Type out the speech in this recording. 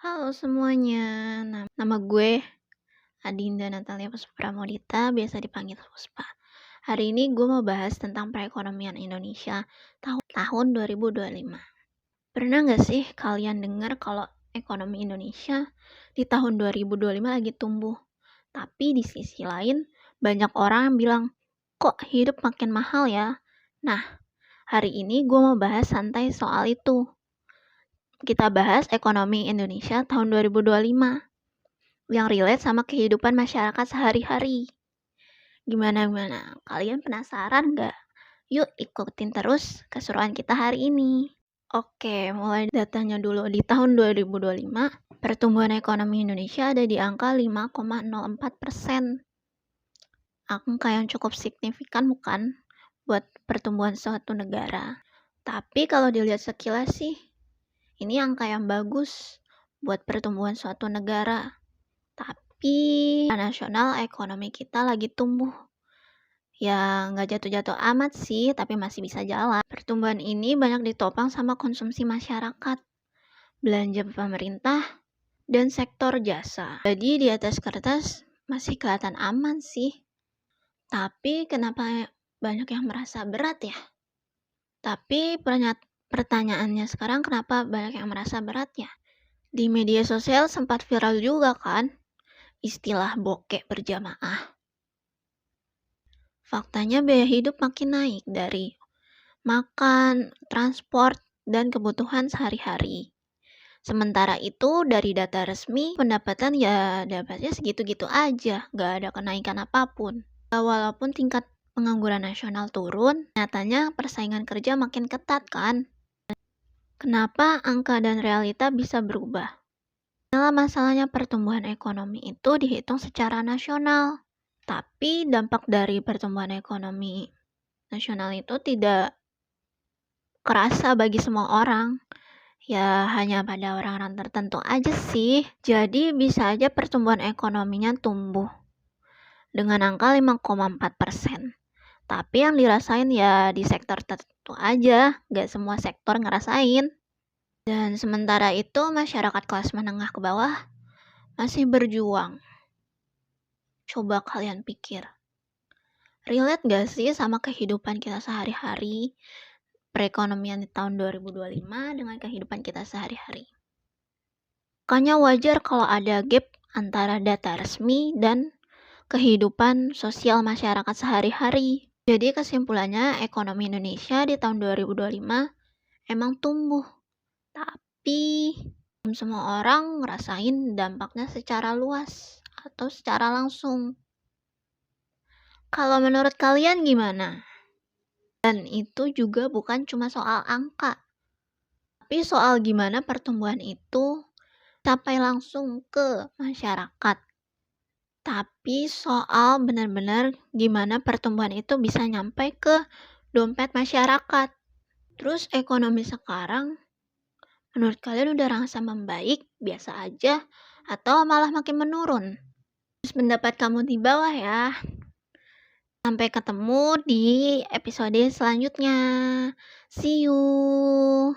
Halo semuanya, nama gue Adinda Natalia Puspramodita, biasa dipanggil Puspa. Hari ini gue mau bahas tentang perekonomian Indonesia tahun 2025. Pernah nggak sih kalian dengar kalau ekonomi Indonesia di tahun 2025 lagi tumbuh? Tapi di sisi lain, banyak orang yang bilang, kok hidup makin mahal ya? Nah, hari ini gue mau bahas santai soal itu. Kita bahas ekonomi Indonesia tahun 2025 yang relate sama kehidupan masyarakat sehari-hari. Gimana? Kalian penasaran nggak? Yuk ikutin terus keseruan kita hari ini. Oke, mulai datanya dulu. Di tahun 2025, pertumbuhan ekonomi Indonesia ada di angka 5,04%. Angka yang cukup signifikan bukan buat pertumbuhan suatu negara. Tapi kalau dilihat sekilas sih, ini angka yang bagus buat pertumbuhan suatu negara. Tapi nasional ekonomi kita lagi tumbuh. Ya nggak jatuh-jatuh amat sih, tapi masih bisa jalan. Pertumbuhan ini banyak ditopang sama konsumsi masyarakat, belanja pemerintah, dan sektor jasa. Jadi di atas kertas masih kelihatan aman sih. Tapi kenapa banyak yang merasa berat ya? Tapi pertanyaannya sekarang kenapa banyak yang merasa berat ya? Di media sosial sempat viral juga kan istilah bokek berjamaah. Faktanya biaya hidup makin naik dari makan, transport, dan kebutuhan sehari-hari. Sementara itu dari data resmi, pendapatan ya dapatnya segitu-gitu aja, nggak ada kenaikan apapun. Walaupun tingkat pengangguran nasional turun, nyatanya persaingan kerja makin ketat kan? Kenapa angka dan realita bisa berubah? Masalahnya pertumbuhan ekonomi itu dihitung secara nasional. Tapi dampak dari pertumbuhan ekonomi nasional itu tidak kerasa bagi semua orang. Ya hanya pada orang-orang tertentu aja sih. Jadi bisa aja pertumbuhan ekonominya tumbuh dengan angka 5,4%. Tapi yang dirasain ya di sektor tertentu aja, gak semua sektor ngerasain. Dan sementara itu masyarakat kelas menengah ke bawah masih berjuang. Coba kalian pikir, relate gak sih sama kehidupan kita sehari-hari, perekonomian di tahun 2025 dengan kehidupan kita sehari-hari? Makanya wajar kalau ada gap antara data resmi dan kehidupan sosial masyarakat sehari-hari. Jadi kesimpulannya ekonomi Indonesia di tahun 2025 emang tumbuh. Tapi belum semua orang ngerasain dampaknya secara luas atau secara langsung. Kalau menurut kalian gimana? Dan itu juga bukan cuma soal angka, tapi soal gimana pertumbuhan itu sampai langsung ke masyarakat. Tapi soal benar-benar gimana pertumbuhan itu bisa nyampe ke dompet masyarakat. Terus ekonomi sekarang, menurut kalian udah rasa membaik, biasa aja, atau malah makin menurun? Terus pendapat kamu di bawah ya. Sampai ketemu di episode selanjutnya. See you.